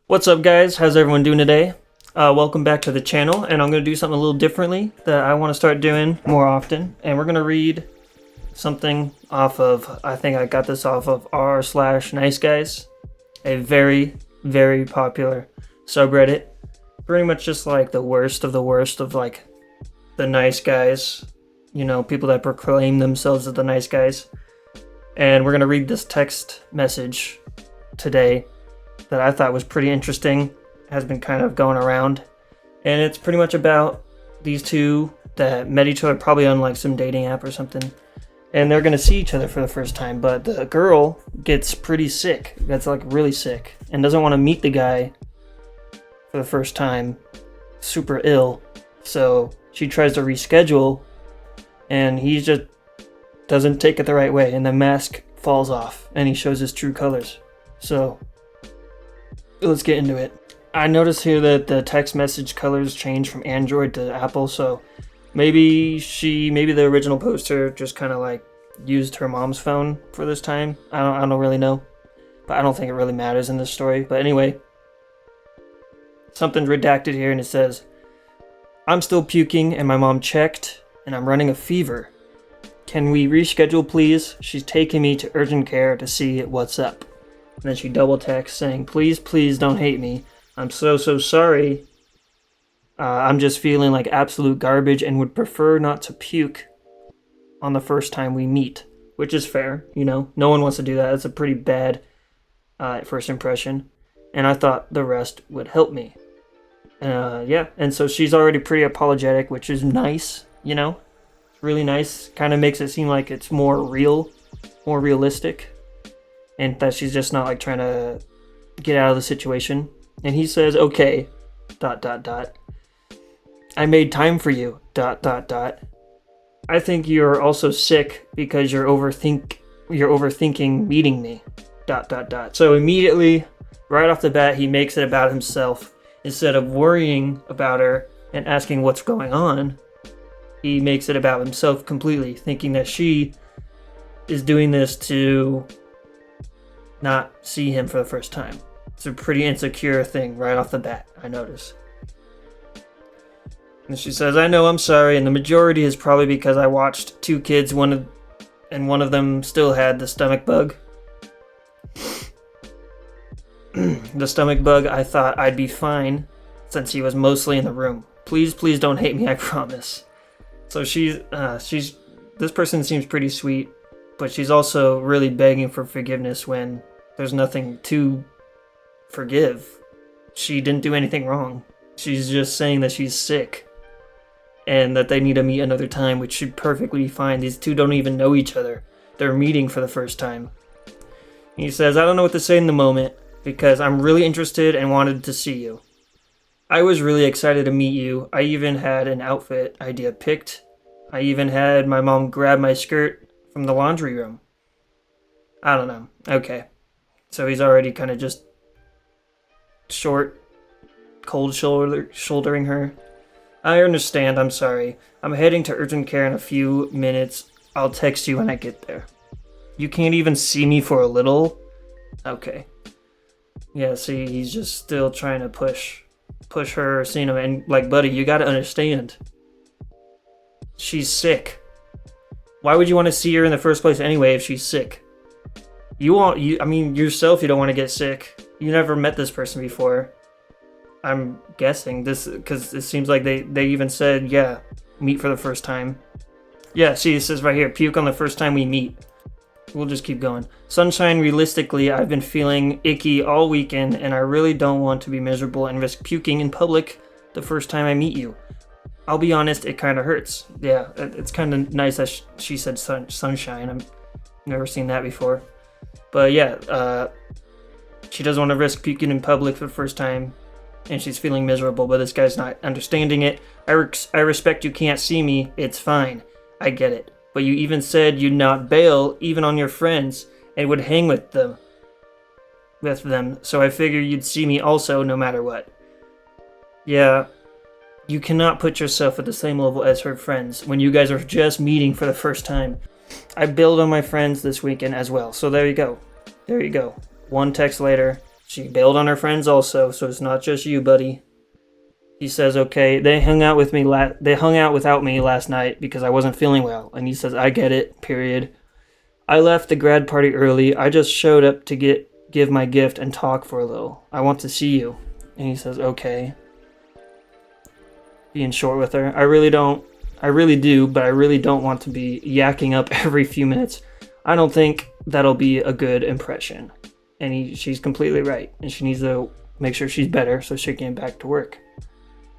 What's up, guys? How's everyone doing today? Welcome back to the channel, and I'm going to do something a little differently that I want to start doing more often. And we're going to read something off of, I think I got this off of r/niceguys, a very, very popular subreddit. Pretty much just like the worst of like the nice guys, you know, people that proclaim themselves as the nice guys. And we're going to read this text message today that I thought was pretty interesting, has been kind of going around. And it's pretty much about these two that met each other probably on like some dating app or something. And they're going to see each other for the first time, but the girl gets pretty sick. Gets like really sick and doesn't want to meet the guy for the first time. Super ill. So she tries to reschedule and he just doesn't take it the right way and the mask falls off and he shows his true colors. So let's get into it. I noticed here that the text message colors change from Android to Apple, so maybe the original poster just kind of like used her mom's phone for this time. I don't really know, but I don't think it really matters in this story. But anyway, something's redacted here and it says, "I'm still puking and my mom checked and I'm running a fever. Can we reschedule, please? She's taking me to urgent care to see what's up." And then she double texts saying, please don't hate me. I'm so sorry. I'm just feeling like absolute garbage and would prefer not to puke on the first time we meet." Which is fair, you know. No one wants to do that. It's a pretty bad first impression. And I thought the rest would help me. Yeah, and so she's already pretty apologetic, which is nice, you know. It's really nice. Kind of makes it seem like it's more real, more realistic. And that she's just not like trying to get out of the situation. And he says, "Okay, ... I made time for you, ... I think you're also sick because you're overthinking meeting me, ... So immediately, right off the bat, he makes it about himself. Instead of worrying about her and asking what's going on, he makes it about himself completely, thinking that she is doing this to not see him for the first time. It's a pretty insecure thing right off the bat, I notice. And she says, "I know, I'm sorry, and the majority is probably because I watched two kids, one of them still had the stomach bug. The stomach bug, I thought I'd be fine since he was mostly in the room. Please don't hate me, I promise." So this person seems pretty sweet, but she's also really begging for forgiveness when there's nothing to forgive. She didn't do anything wrong. She's just saying that she's sick and that they need to meet another time, which should perfectly be fine. These two don't even know each other. They're meeting for the first time. He says, "I don't know what to say in the moment because I'm really interested and wanted to see you. I was really excited to meet you. I even had an outfit idea picked. I even had my mom grab my skirt from the laundry room." I don't know. Okay. So he's already kind of just cold shouldering her. "I understand. I'm sorry. I'm heading to urgent care in a few minutes. I'll text you when I get there. You can't even see me for a little?" Okay. Yeah, see, he's just still trying to push her, seeing him. And like, buddy, you gotta understand. She's sick. Why would you want to see her in the first place anyway if she's sick? Yourself, you don't want to get sick. You never met this person before. I'm guessing this because it seems like they even said, yeah, meet for the first time. Yeah, see, it says right here, puke on the first time we meet. We'll just keep going. "Sunshine, realistically, I've been feeling icky all weekend and I really don't want to be miserable and risk puking in public the first time I meet you. I'll be honest, it kind of hurts." Yeah, it's kind of nice that she said sunshine. I've never seen that before. But yeah, she doesn't want to risk puking in public for the first time, and she's feeling miserable, but this guy's not understanding it. I respect you can't see me. It's fine. I get it. But you even said you'd not bail even on your friends and would hang with them. So I figure you'd see me also no matter what. Yeah, you cannot put yourself at the same level as her friends when you guys are just meeting for the first time. I bailed on my friends this weekend as well. So there you go. One text later, She bailed on her friends also, so it's not just you, buddy. He says, okay, they hung out without me last night because I wasn't feeling well. And he says, I get it, period. I left the grad party early. I just showed up to give my gift and talk for a little. I want to see you. And he says, okay. Being short with her. I really do, but I really don't want to be yakking up every few minutes. I don't think that'll be a good impression. And she's completely right. And she needs to make sure she's better so she can get back to work.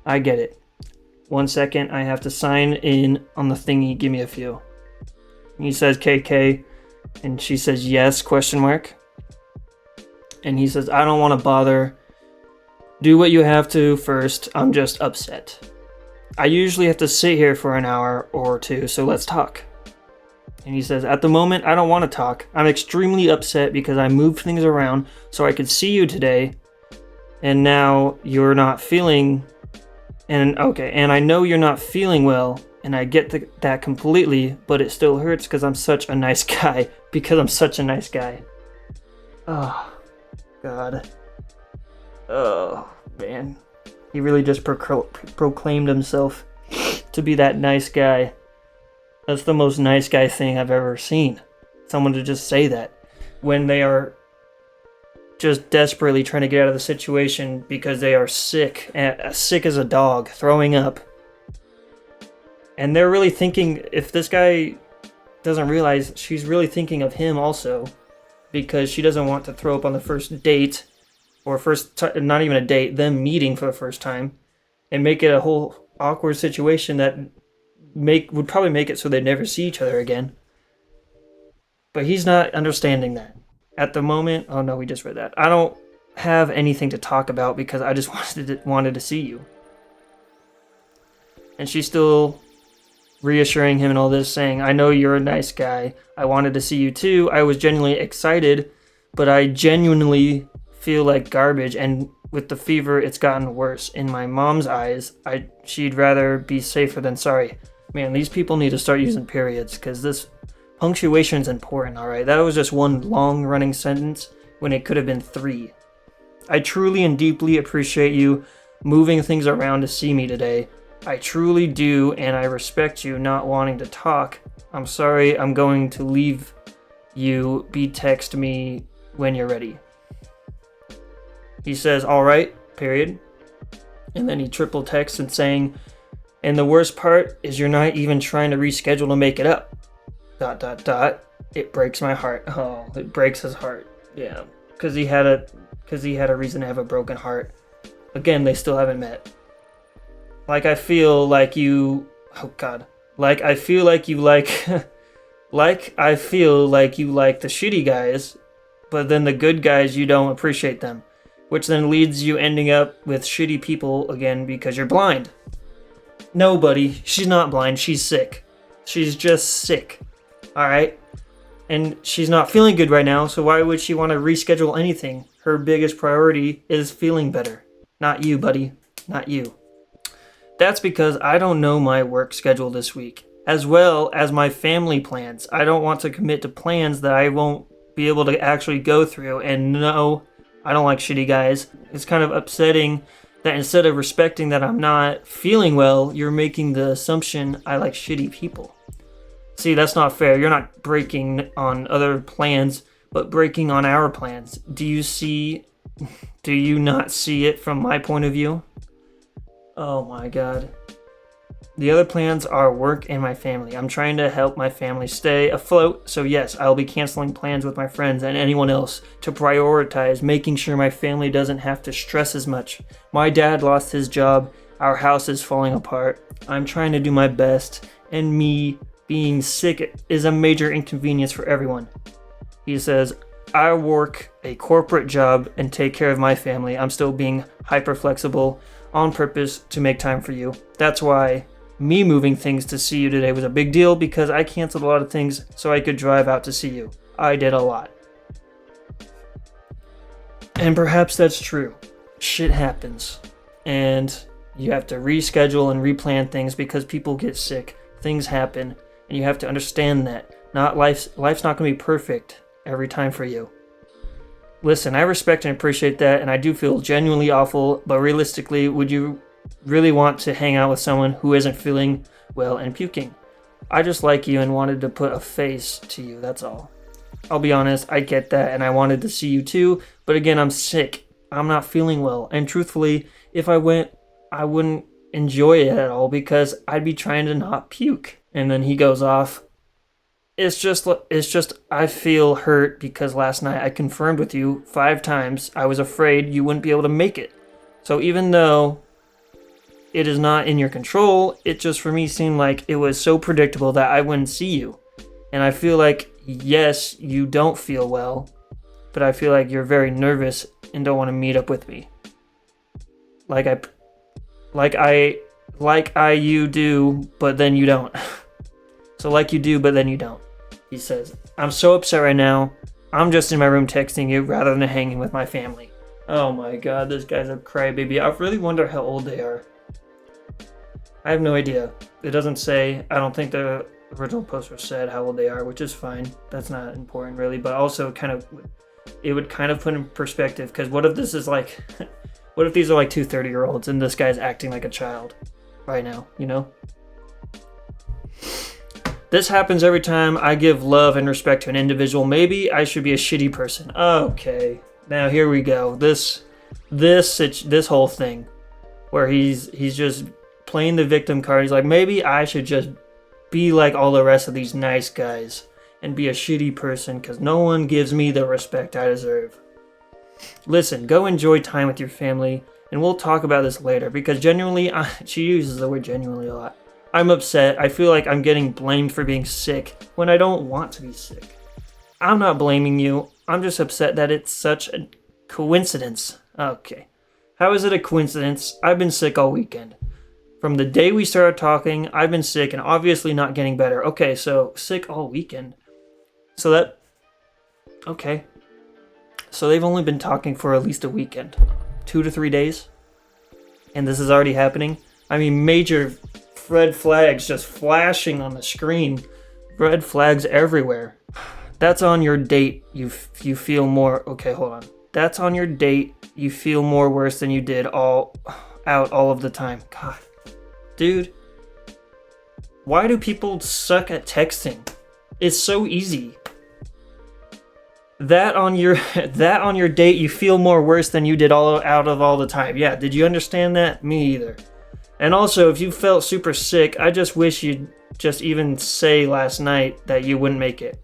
I get it. 1 second, I have to sign in on the thingy. Give me a few. And he says, KK. And she says, yes, question mark. And he says, I don't want to bother. Do what you have to first. I'm just upset. I usually have to sit here for an hour or two, so let's talk. And he says, at the moment, I don't want to talk. I'm extremely upset because I moved things around so I could see you today. And now you're not feeling... And I know you're not feeling well, and I get that completely, but it still hurts because I'm such a nice guy. Oh, God. Oh, man. He really just proclaimed himself to be that nice guy. That's the most nice guy thing I've ever seen. Someone to just say that when they are just desperately trying to get out of the situation because they are sick as a dog, throwing up. And they're really thinking, if this guy doesn't realize, she's really thinking of him also, because she doesn't want to throw up on the first date, or not even a date, them meeting for the first time, and make it a whole awkward situation that would probably make it so they'd never see each other again. But he's not understanding that. At the moment, oh no, we just read that. I don't have anything to talk about because I just wanted to see you. And she's still reassuring him and all this, saying, I know you're a nice guy. I wanted to see you too. I was genuinely excited, but I genuinely feel like garbage, and with the fever, it's gotten worse. In my mom's eyes, she'd rather be safer than sorry. Man, these people need to start using periods, because this punctuation is important, alright? That was just one long-running sentence when it could have been 3. I truly and deeply appreciate you moving things around to see me today. I truly do, and I respect you not wanting to talk. I'm sorry, I'm going to leave you. Text me when you're ready. He says, alright, period. And then he triple texts and saying, and the worst part is you're not even trying to reschedule to make it up. ... It breaks my heart. Oh, it breaks his heart. Yeah, because he had a reason to have a broken heart. Again, they still haven't met. Like I feel like you like the shitty guys, but then the good guys, you don't appreciate them, which then leads you ending up with shitty people again because you're blind. No, buddy, she's not blind. She's sick. She's just sick. Alright? And she's not feeling good right now, so why would she want to reschedule anything? Her biggest priority is feeling better. Not you, buddy. Not you. That's because I don't know my work schedule this week, as well as my family plans. I don't want to commit to plans that I won't be able to actually go through. And no, I don't like shitty guys. It's kind of upsetting that instead of respecting that I'm not feeling well, you're making the assumption I like shitty people. See, that's not fair. You're not breaking on other plans, but breaking on our plans. Do you not see it from my point of view? Oh my god. The other plans are work and my family. I'm trying to help my family stay afloat, so yes, I'll be canceling plans with my friends and anyone else to prioritize making sure my family doesn't have to stress as much. My dad lost his job. Our house is falling apart. I'm trying to do my best, and me being sick is a major inconvenience for everyone. He says, I work a corporate job and take care of my family. I'm still being hyper flexible on purpose to make time for you. That's why me moving things to see you today was a big deal, because I canceled a lot of things so I could drive out to see you. I did a lot. And perhaps that's true. Shit happens. And you have to reschedule and replan things because people get sick. Things happen. And you have to understand that. Life's not going to be perfect every time for you. Listen, I respect and appreciate that, and I do feel genuinely awful, but realistically, would you really want to hang out with someone who isn't feeling well and puking? I just like you and wanted to put a face to you, that's all. I'll be honest, I get that, and I wanted to see you too, but again, I'm sick. I'm not feeling well, and truthfully, if I went, I wouldn't enjoy it at all because I'd be trying to not puke. And then he goes off. It's just, I feel hurt because last night I confirmed with you 5 times I was afraid you wouldn't be able to make it. So even though it is not in your control, it just for me seemed like it was so predictable that I wouldn't see you. And I feel like, yes, you don't feel well, but I feel like you're very nervous and don't want to meet up with me. You do, but then you don't. So like you do, but then you don't. He says, I'm so upset right now. I'm just in my room texting you rather than hanging with my family. Oh my god, this guy's a crybaby. I really wonder how old they are. I have no idea. It doesn't say. I don't think the original poster said how old they are, which is fine. That's not important really, but also it would kind of put in perspective, because what if this is like, what if these are like 2 30-year-olds and this guy's acting like a child right now, you know? This happens every time I give love and respect to an individual. Maybe I should be a shitty person. Okay, now here we go. This whole thing where he's just playing the victim card. He's like, maybe I should just be like all the rest of these nice guys and be a shitty person because no one gives me the respect I deserve. Listen, go enjoy time with your family, and we'll talk about this later, because genuinely, she uses the word genuinely a lot. I'm upset. I feel like I'm getting blamed for being sick when I don't want to be sick. I'm not blaming you. I'm just upset that it's such a coincidence. Okay. How is it a coincidence? I've been sick all weekend. From the day we started talking, I've been sick and obviously not getting better. Okay, so sick all weekend. Okay. So they've only been talking for at least a weekend. 2 to 3 days. And this is already happening. I mean, major red flags just flashing on the screen. Red flags everywhere. That's on your date. You feel more... Okay, hold on. That's on your date. You feel more worse than you did all of the time. God. Dude. Why do people suck at texting? It's so easy. That on your date, you feel more worse than you did all the time. Yeah, did you understand that? Me either. And also, if you felt super sick, I just wish you'd just even say last night that you wouldn't make it.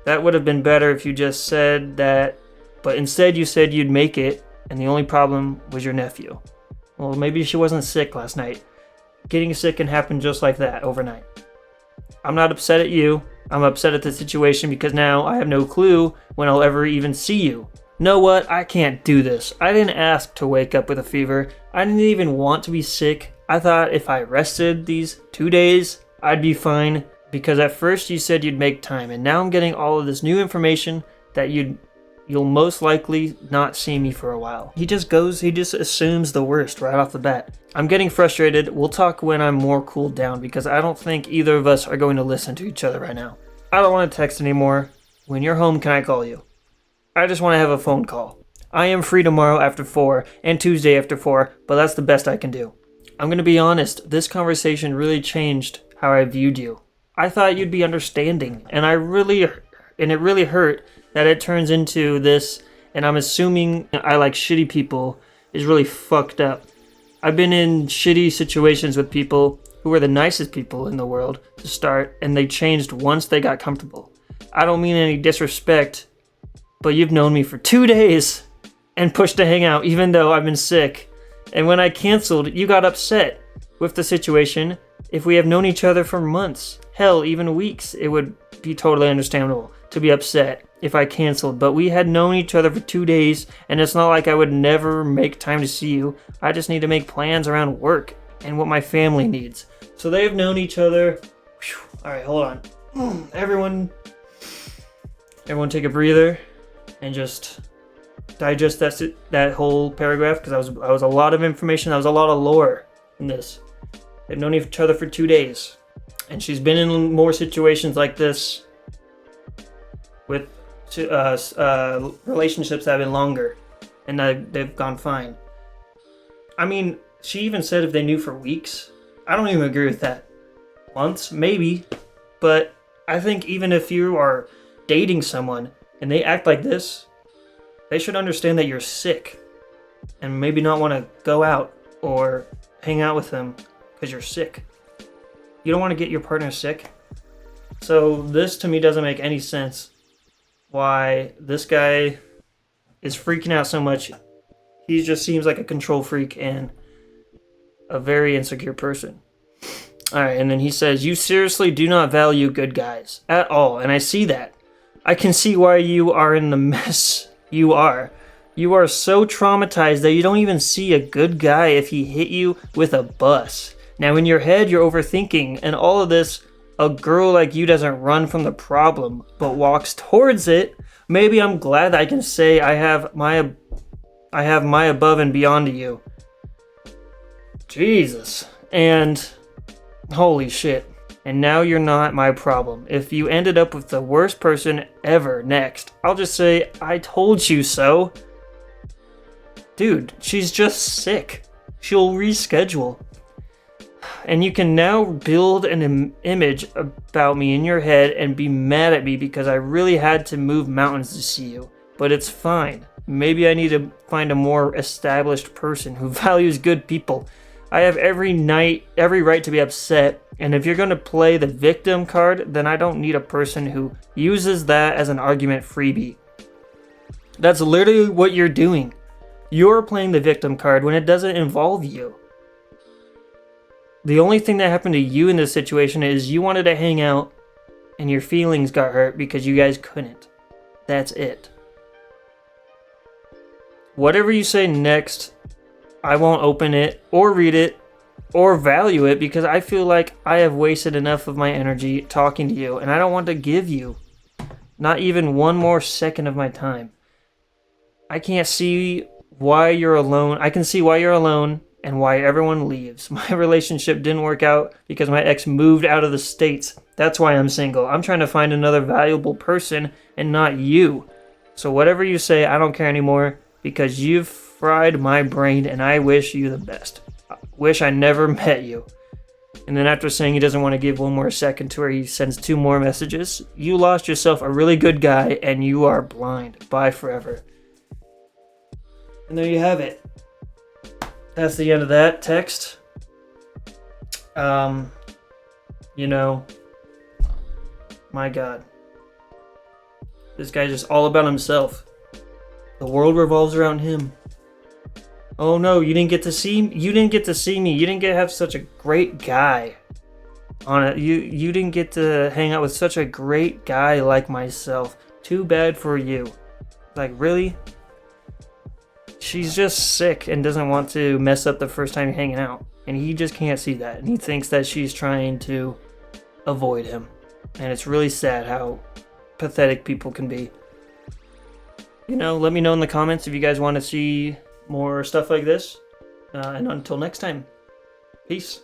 That would have been better if you just said that, but instead you said you'd make it, and the only problem was your nephew. Well, maybe she wasn't sick last night. Getting sick can happen just like that overnight. I'm not upset at you. I'm upset at the situation because now I have no clue when I'll ever even see you. Know what? I can't do this. I didn't ask to wake up with a fever. I didn't even want to be sick. I thought if I rested these 2 days, I'd be fine. Because at first you said you'd make time, and now I'm getting all of this new information that you'll most likely not see me for a while. He just assumes the worst right off the bat. I'm getting frustrated. We'll talk when I'm more cooled down, because I don't think either of us are going to listen to each other right now. I don't want to text anymore. When you're home, can I call you? I just want to have a phone call. I am free tomorrow after 4 and Tuesday after 4, but that's the best I can do. I'm going to be honest, this conversation really changed how I viewed you. I thought you'd be understanding, and it really hurt that it turns into this, and I'm assuming I like shitty people is really fucked up. I've been in shitty situations with people who were the nicest people in the world to start, and they changed once they got comfortable. I don't mean any disrespect, but you've known me for 2 days and pushed to hang out even though I've been sick. And when I canceled, you got upset with the situation. If we have known each other for months, hell, even weeks, it would be totally understandable to be upset if I canceled. But we had known each other for 2 days, and it's not like I would never make time to see you. I just need to make plans around work and what my family needs. So they have known each other. All right, hold on. Everyone take a breather and just digest that whole paragraph, because that was a lot of information. That was a lot of lore in this. They've known each other for 2 days, and she's been in more situations like this with to relationships that have been longer, and they've gone fine. I mean, she even said if they knew for weeks. I don't even agree with that. Months, maybe, but I think even if you are dating someone and they act like this, they should understand that you're sick and maybe not want to go out or hang out with them because you're sick. You don't want to get your partner sick. So this to me doesn't make any sense why this guy is freaking out so much. He just seems like a control freak and a very insecure person. Alright, and then he says, "You seriously do not value good guys at all, and I see that. I can see why you are in the mess you are. You are so traumatized that you don't even see a good guy if he hit you with a bus. Now in your head you're overthinking, and all of this, a girl like you doesn't run from the problem, but walks towards it. Maybe I'm glad that I can say I have my above and beyond to you." Jesus. And holy shit. "And now you're not my problem. If you ended up with the worst person ever next, I'll just say, I told you so." Dude, she's just sick. She'll reschedule. "And you can now build an image about me in your head and be mad at me because I really had to move mountains to see you. But it's fine. Maybe I need to find a more established person who values good people. I have every right to be upset, and if you're going to play the victim card, then I don't need a person who uses that as an argument freebie." That's literally what you're doing. You're playing the victim card when it doesn't involve you. The only thing that happened to you in this situation is you wanted to hang out, and your feelings got hurt because you guys couldn't. That's it. Whatever you say next, I won't open it or read it or value it because I feel like I have wasted enough of my energy talking to you, and I don't want to give you not even one more second of my time. I can't see why you're alone. I can see why you're alone and why everyone leaves. My relationship didn't work out because my ex moved out of the States. That's why I'm single. I'm trying to find another valuable person and not you. So whatever you say, I don't care anymore because you've fried my brain and I wish you the best. I wish I never met you." And then after saying he doesn't want to give one more second to where he sends 2 more messages, "You lost yourself a really good guy and you are blind. Bye forever." And there you have it. That's the end of that text. You know, my God. This guy's just all about himself. The world revolves around him. "Oh no, you didn't get to see me. You didn't get to see me. You didn't get to have such a great guy on it. You didn't get to hang out with such a great guy like myself. Too bad for you." Like, really? She's just sick and doesn't want to mess up the first time you're hanging out. And he just can't see that. And he thinks that she's trying to avoid him. And it's really sad how pathetic people can be. You know, let me know in the comments if you guys want to see more stuff like this. And until next time, peace.